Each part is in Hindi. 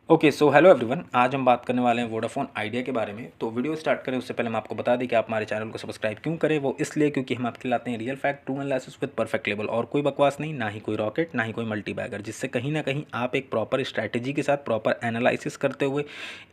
ओके सो हेलो एवरीवन, आज हम बात करने वाले हैं वोडाफोन आइडिया के बारे में। तो वीडियो स्टार्ट करें उससे पहले हम आपको बता दें कि आप हमारे चैनल को सब्सक्राइब क्यों करें। वो इसलिए क्योंकि हम आपके लाते हैं real fact, true analysis with perfect level, और कोई बकवास नहीं, ना ही कोई रॉकेट, ना ही कोई मल्टी बैगर, जिससे कहीं ना कहीं आप एक प्रॉपर स्ट्रैटेजी के साथ प्रॉपर एनालिसिस करते हुए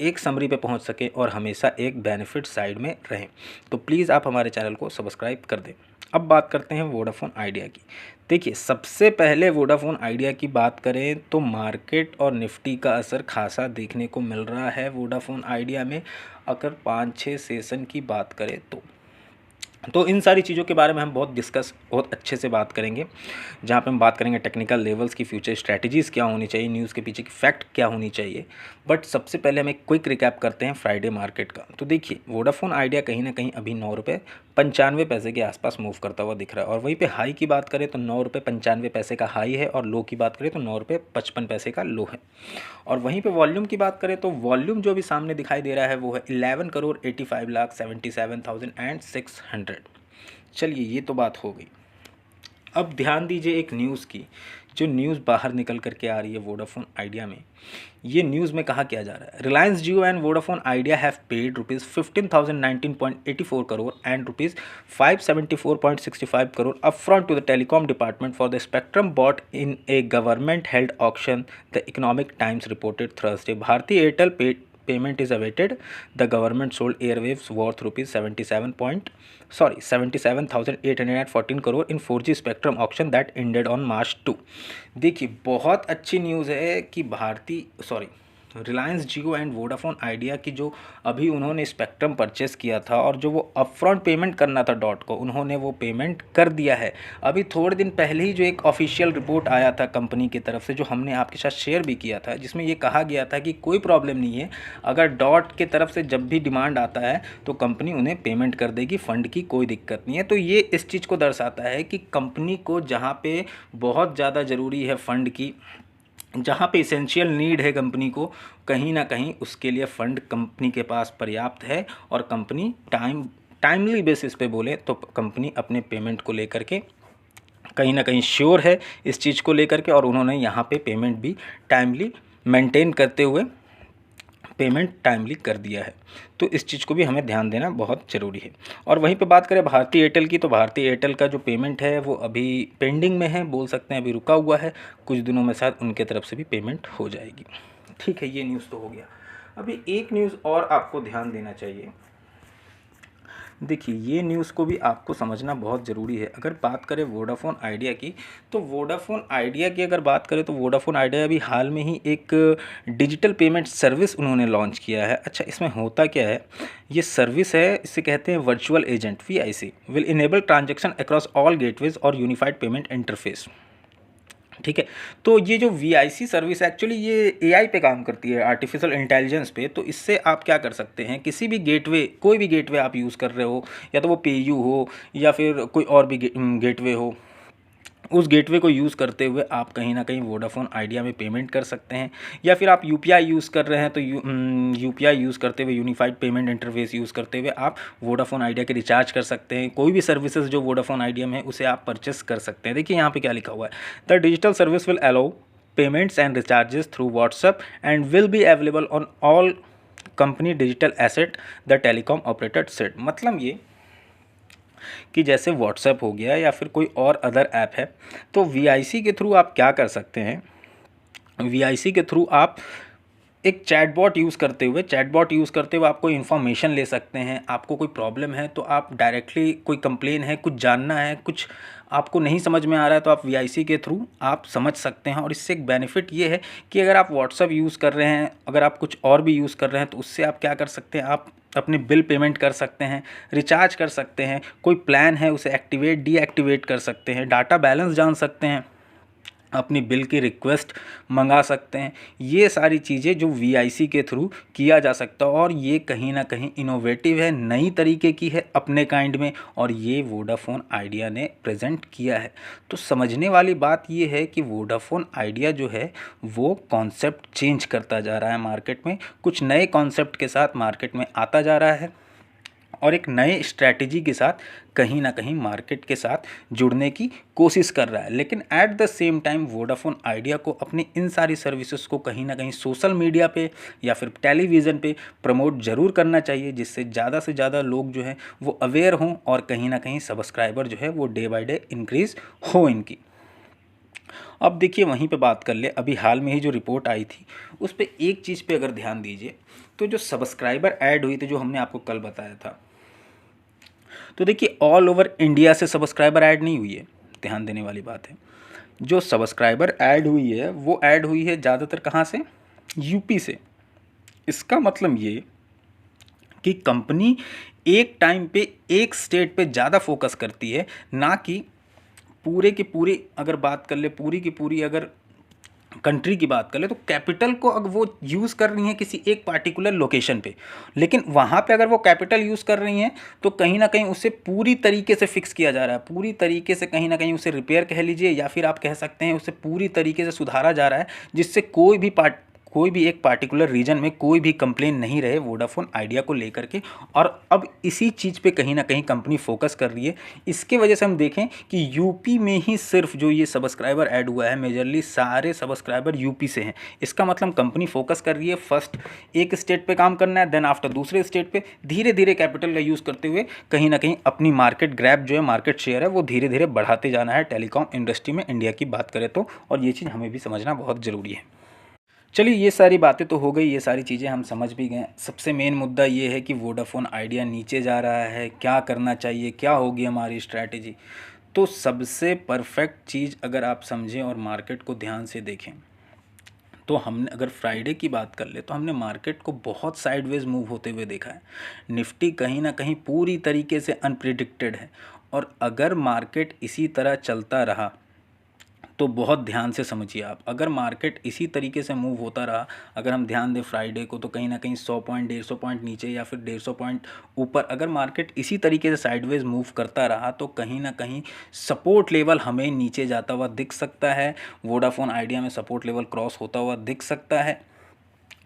एक समरी पे पहुँच सकें और हमेशा एक बेनिफिट साइड में रहें। तो प्लीज़ आप हमारे चैनल को सब्सक्राइब कर दें। अब बात करते हैं वोडाफोन आइडिया की। देखिए, सबसे पहले वोडाफोन आइडिया की बात करें तो मार्केट और निफ्टी का असर खासा देखने को मिल रहा है वोडाफोन आइडिया में। अगर 5-6 सेशन की बात करें तो इन सारी चीज़ों के बारे में हम बहुत अच्छे से बात करेंगे, जहाँ पे हम बात करेंगे टेक्निकल लेवल्स की, फ्यूचर स्ट्रैटेजीज़ क्या होनी चाहिए, न्यूज़ के पीछे की फैक्ट क्या होनी चाहिए। बट सबसे पहले हम एक क्विक रिकैप करते हैं फ्राइडे मार्केट का। तो देखिए, वोडाफोन आइडिया कहीं ना कहीं अभी 9 रुपये 95 पैसे के आसपास मूव करता हुआ दिख रहा है, और वहीं पे हाई की बात करें तो 9 रुपये 95 पैसे का हाई है, और लो की बात करें तो 9 रुपये 55 पैसे का लो है। और वहीं पे वॉल्यूम की बात करें तो वॉल्यूम जो भी सामने दिखाई दे रहा है वो है 11,85,77,600। चलिए, ये तो बात हो गई। अब ध्यान दीजिए एक न्यूज़ की, जो न्यूज़ बाहर निकल करके आ रही है वोडाफोन आइडिया में। ये न्यूज़ में कहा क्या जा रहा है, Reliance Jio and Vodafone Idea have paid ₹15,019.84 crore and ₹574.65 crore upfront to the telecom department for the spectrum bought in a government held auction, the Economic Times reported Thursday. Bharti Airtel payment is awaited. The government sold airwaves worth rupees 77,814 crore in 4G spectrum auction that ended on March 2. देखिए, बहुत अच्छी न्यूज़ है कि Reliance Jio and Vodafone idea की जो अभी उन्होंने स्पेक्ट्रम परचेस किया था, और जो वो अपफ्रंट पेमेंट करना था डॉट को, उन्होंने वो पेमेंट कर दिया है। अभी थोड़े दिन पहले ही जो एक ऑफिशियल रिपोर्ट आया था कंपनी की तरफ से, जो हमने आपके साथ शेयर भी किया था, जिसमें ये कहा गया था कि कोई प्रॉब्लम नहीं है, अगर डॉट के तरफ से जब भी डिमांड आता है तो कंपनी उन्हें पेमेंट कर देगी, फ़ंड की कोई दिक्कत नहीं है। तो ये इस चीज़ को दर्शाता है कि कंपनी को जहाँ पे बहुत ज़्यादा ज़रूरी है फ़ंड की, जहाँ पे इसेंशियल नीड है कंपनी को, कहीं ना कहीं उसके लिए फ़ंड कंपनी के पास पर्याप्त है, और कंपनी टाइमली बेसिस पे बोले तो कंपनी अपने पेमेंट को लेकर के कहीं ना कहीं श्योर है इस चीज़ को लेकर के, और उन्होंने यहाँ पे पेमेंट भी टाइमली मेंटेन करते हुए पेमेंट टाइमली कर दिया है। तो इस चीज़ को भी हमें ध्यान देना बहुत ज़रूरी है। और वहीं पे बात करें भारती एयरटेल की, तो भारती एयरटेल का जो पेमेंट है वो अभी पेंडिंग में है, बोल सकते हैं अभी रुका हुआ है। कुछ दिनों में शायद उनके तरफ से भी पेमेंट हो जाएगी। ठीक है, ये न्यूज़ तो हो गया। अभी एक न्यूज़ और आपको ध्यान देना चाहिए। देखिए, ये न्यूज़ को भी आपको समझना बहुत ज़रूरी है। अगर बात करें वोडाफोन आइडिया की, तो वोडाफोन आइडिया की अगर बात करें तो वोडाफोन आइडिया अभी हाल में ही एक डिजिटल पेमेंट सर्विस उन्होंने लॉन्च किया है। अच्छा, इसमें होता क्या है, ये सर्विस है, इसे कहते हैं virtual agent, VIC, will enable transaction across all gateways और यूनिफाइड पेमेंट इंटरफेस। ठीक है, तो ये जो VIC सर्विस एक्चुअली ये AI पे काम करती है, आर्टिफिशियल इंटेलिजेंस पे। तो इससे आप क्या कर सकते हैं, किसी भी गेटवे, कोई भी गेटवे आप यूज़ कर रहे हो, या तो वो पेयू हो या फिर कोई और भी गेटवे हो, उस गेटवे को यूज़ करते हुए आप कहीं ना कहीं वोडाफोन आइडिया में पेमेंट कर सकते हैं। या फिर आप UPI यूज़ कर रहे हैं तो UPI यूज़ करते हुए, यूनिफाइड पेमेंट इंटरफेस यूज़ करते हुए आप वोडाफोन आइडिया के रिचार्ज कर सकते हैं। कोई भी सर्विसेज जो वोडाफोन आइडिया में है उसे आप परचेस कर सकते हैं। देखिए, यहाँ पे क्या लिखा हुआ है, the digital service will allow payments and recharges through WhatsApp and will be available on all company digital asset the telecom operator set. मतलब ये कि जैसे व्हाट्सएप हो गया या फिर कोई और अदर ऐप है, तो VIC के थ्रू आप क्या कर सकते हैं, VIC के थ्रू आप एक चैटबॉट यूज़ करते हुए आप कोई इन्फॉर्मेशन ले सकते हैं। आपको कोई प्रॉब्लम है तो आप डायरेक्टली, कोई कंप्लेन है, कुछ जानना है, कुछ आपको नहीं समझ में आ रहा है, तो आप VIC के थ्रू आप समझ सकते हैं। और इससे एक बेनिफिट ये है कि अगर आप व्हाट्सएप यूज़ कर रहे हैं, अगर आप कुछ और भी यूज़ कर रहे हैं, तो उससे आप क्या कर सकते हैं, आप अपने बिल पेमेंट कर सकते हैं, रिचार्ज कर सकते हैं, कोई प्लान है उसे एक्टिवेट डीएक्टिवेट कर सकते हैं, डाटा बैलेंस जान सकते हैं, अपनी बिल की रिक्वेस्ट मंगा सकते हैं। ये सारी चीज़ें जो VIC के थ्रू किया जा सकता है, और ये कहीं ना कहीं इनोवेटिव है, नई तरीके की है अपने काइंड में, और ये वोडाफोन आइडिया ने प्रेजेंट किया है। तो समझने वाली बात ये है कि वोडाफोन आइडिया जो है वो कॉन्सेप्ट चेंज करता जा रहा है मार्केट में, कुछ नए कॉन्सेप्ट के साथ मार्केट में आता जा रहा है। और एक नए स्ट्रैटेजी के साथ कहीं ना कहीं मार्केट के साथ जुड़ने की कोशिश कर रहा है। लेकिन at the same time Vodafone idea को अपनी इन सारी सर्विसेज को कहीं ना कहीं सोशल मीडिया पे या फिर टेलीविज़न पे प्रमोट ज़रूर करना चाहिए, जिससे ज़्यादा से ज़्यादा लोग जो हैं वो अवेयर हों और कहीं ना कहीं सब्सक्राइबर जो है वो डे बाय डे इंक्रीज़ हो इनकी। अब देखिए वहीं पे बात कर ले, अभी हाल में ही जो रिपोर्ट आई थी उस पर एक चीज़ पे अगर ध्यान दीजिए तो जो सब्सक्राइबर ऐड हुई थी, जो हमने आपको कल बताया था, तो देखिए ऑल ओवर इंडिया से सब्सक्राइबर ऐड नहीं हुई है। ध्यान देने वाली बात है, जो सब्सक्राइबर ऐड हुई है वो ऐड हुई है ज़्यादातर कहाँ से, यूपी से। इसका मतलब ये कि कंपनी एक टाइम पे एक स्टेट पे ज़्यादा फोकस करती है, ना कि पूरे की पूरी अगर बात कर ले, पूरी की पूरी अगर कंट्री की बात कर ले, तो कैपिटल को अगर वो यूज़ कर रही हैं किसी एक पार्टिकुलर लोकेशन पे, लेकिन वहाँ पे अगर वो कैपिटल यूज़ कर रही हैं तो कहीं ना कहीं उसे पूरी तरीके से फिक्स किया जा रहा है, पूरी तरीके से कहीं ना कहीं उसे रिपेयर कह लीजिए या फिर आप कह सकते हैं उसे पूरी तरीके से सुधारा जा रहा है, जिससे कोई भी एक पार्टिकुलर रीजन में कोई भी कंप्लेन नहीं रहे वोडाफोन आइडिया को लेकर के। और अब इसी चीज़ पे कहीं ना कहीं कंपनी फोकस कर रही है। इसके वजह से हम देखें कि यूपी में ही सिर्फ जो ये सब्सक्राइबर ऐड हुआ है, मेजरली सारे सब्सक्राइबर यूपी से हैं। इसका मतलब कंपनी फोकस कर रही है, फर्स्ट एक स्टेट पे काम करना है, देन आफ्टर दूसरे स्टेट पे धीरे धीरे कैपिटल का यूज़ करते हुए कहीं ना कहीं अपनी मार्केट ग्रैब जो है, मार्केट शेयर है, वो धीरे धीरे बढ़ाते जाना है टेलीकॉम इंडस्ट्री में, इंडिया की बात करें तो। और ये चीज़ हमें भी समझना बहुत ज़रूरी है। चलिए ये सारी बातें तो हो गई, ये सारी चीज़ें हम समझ भी गए। सबसे मेन मुद्दा ये है कि वोडाफोन आइडिया नीचे जा रहा है, क्या करना चाहिए, क्या होगी हमारी स्ट्रैटेजी। तो सबसे परफेक्ट चीज़ अगर आप समझें और मार्केट को ध्यान से देखें, तो हमने अगर फ्राइडे की बात कर ले तो हमने मार्केट को बहुत साइडवेज मूव होते हुए देखा है। निफ्टी कहीं ना कहीं पूरी तरीके से अनप्रिडिक्टेड है, और अगर मार्केट इसी तरह चलता रहा तो बहुत ध्यान से समझिए आप, अगर मार्केट इसी तरीके से मूव होता रहा, अगर हम ध्यान दें फ्राइडे को, तो कहीं ना कहीं 100 पॉइंट 150 पॉइंट नीचे या फिर 150 पॉइंट ऊपर अगर मार्केट इसी तरीके से साइडवेज मूव करता रहा, तो कहीं ना कहीं सपोर्ट लेवल हमें नीचे जाता हुआ दिख सकता है। वोडाफोन आइडिया में सपोर्ट लेवल क्रॉस होता हुआ दिख सकता है,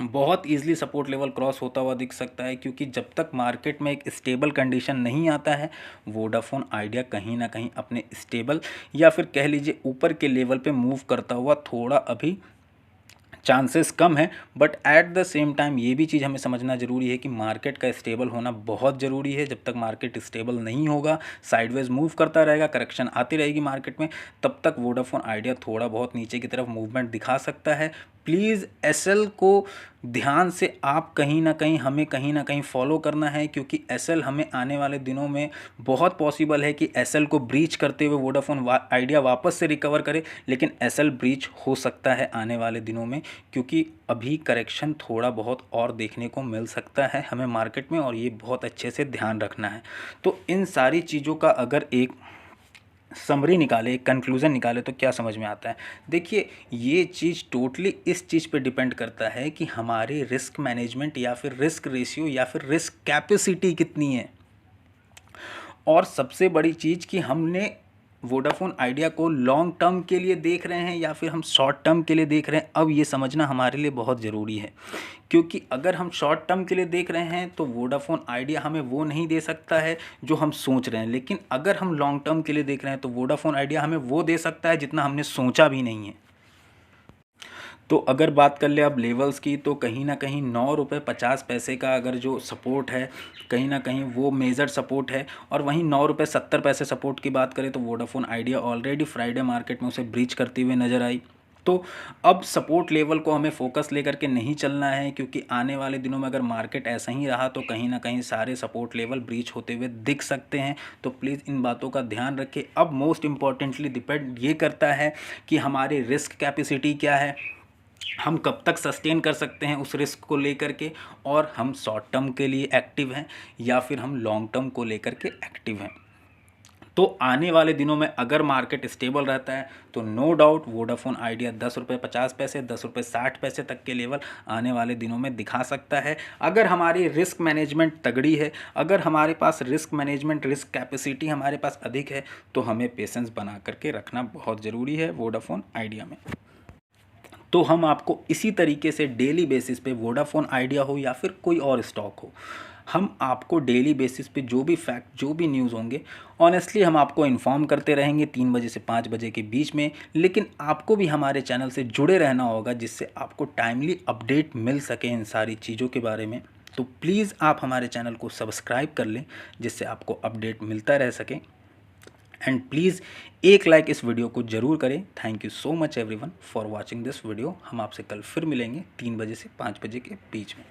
बहुत ईजिली सपोर्ट लेवल क्रॉस होता हुआ दिख सकता है, क्योंकि जब तक मार्केट में एक स्टेबल कंडीशन नहीं आता है, वोडाफोन आइडिया कहीं ना कहीं अपने स्टेबल या फिर कह लीजिए ऊपर के लेवल पे मूव करता हुआ थोड़ा अभी चांसेस कम है। But at the same time ये भी चीज़ हमें समझना ज़रूरी है कि मार्केट का स्टेबल होना बहुत ज़रूरी है। जब तक मार्केट स्टेबल नहीं होगा, साइडवेज मूव करता रहेगा, करेक्शन आती रहेगी मार्केट में, तब तक वोडाफोन आइडिया थोड़ा बहुत नीचे की तरफ मूवमेंट दिखा सकता है। प्लीज़ एसएल को ध्यान से आप कहीं ना कहीं हमें कहीं ना कहीं फॉलो करना है, क्योंकि एसएल हमें आने वाले दिनों में बहुत पॉसिबल है कि एसएल को ब्रीच करते हुए वोडाफोन आइडिया वापस से रिकवर करे, लेकिन एसएल ब्रीच हो सकता है आने वाले दिनों में, क्योंकि अभी करेक्शन थोड़ा बहुत और देखने को मिल सकता है हमें मार्केट में, और ये बहुत अच्छे से ध्यान रखना है। तो इन सारी चीज़ों का अगर एक समरी निकाले, एक कंक्लूज़न निकाले, तो क्या समझ में आता है। देखिए ये चीज़ टोटली इस चीज़ पे डिपेंड करता है कि हमारी रिस्क मैनेजमेंट या फिर रिस्क रेशियो या फिर रिस्क कैपेसिटी कितनी है। और सबसे बड़ी चीज़ कि हमने वोडाफोन आइडिया को लॉन्ग टर्म के लिए देख रहे हैं या फिर हम शॉर्ट टर्म के लिए देख रहे हैं, अब ये समझना हमारे लिए बहुत ज़रूरी है। क्योंकि अगर हम शॉर्ट टर्म के लिए देख रहे हैं तो वोडाफोन आइडिया हमें वो नहीं दे सकता है जो हम सोच रहे हैं, लेकिन अगर हम लॉन्ग टर्म के लिए देख रहे हैं तो वोडाफोन आइडिया हमें वो दे सकता है जितना हमने सोचा भी नहीं है। तो अगर बात कर ले अब लेवल्स की, तो कहीं ना कहीं 9 रुपये 50 पैसे का अगर जो सपोर्ट है, कहीं ना कहीं वो मेजर सपोर्ट है। और वहीं 9 रुपये 70 पैसे सपोर्ट की बात करें तो Vodafone idea already Friday market में उसे ब्रीच करती हुई नज़र आई। तो अब सपोर्ट लेवल को हमें फोकस लेकर के नहीं चलना है, क्योंकि आने वाले दिनों में अगर मार्केट ऐसा ही रहा तो कहीं ना कहीं सारे सपोर्ट लेवल ब्रीच होते हुए दिख सकते हैं। तो प्लीज़ इन बातों का ध्यान रखें। अब मोस्ट इम्पॉर्टेंटली डिपेंड ये करता है कि हमारी रिस्क कैपेसिटी क्या है, हम कब तक सस्टेन कर सकते हैं उस रिस्क को लेकर के, और हम शॉर्ट टर्म के लिए एक्टिव हैं या फिर हम लॉन्ग टर्म को लेकर के एक्टिव हैं। तो आने वाले दिनों में अगर मार्केट स्टेबल रहता है तो नो डाउट वोडाफोन आइडिया 10 रुपये 50 पैसे 10 रुपये 60 पैसे तक के लेवल आने वाले दिनों में दिखा सकता है। अगर हमारी रिस्क मैनेजमेंट तगड़ी है, अगर हमारे पास रिस्क मैनेजमेंट रिस्क कैपेसिटी हमारे पास अधिक है, तो हमें पेशेंस बना करके रखना बहुत ज़रूरी है वोडाफोन आइडिया में। तो हम आपको इसी तरीके से डेली बेसिस पे वोडाफोन आइडिया हो या फिर कोई और स्टॉक हो, हम आपको डेली बेसिस पे जो भी फैक्ट, जो भी न्यूज़ होंगे, ऑनेस्टली हम आपको इन्फॉर्म करते रहेंगे 3 बजे से 5 बजे के बीच में। लेकिन आपको भी हमारे चैनल से जुड़े रहना होगा, जिससे आपको टाइमली अपडेट मिल सके इन सारी चीज़ों के बारे में। तो प्लीज़ आप हमारे चैनल को सब्सक्राइब कर लें, जिससे आपको अपडेट मिलता रह सके। एंड प्लीज़ एक लाइक इस वीडियो को ज़रूर करें। Thank you so much everyone for watching this video. हम आपसे कल फिर मिलेंगे 3 बजे से 5 बजे के बीच में।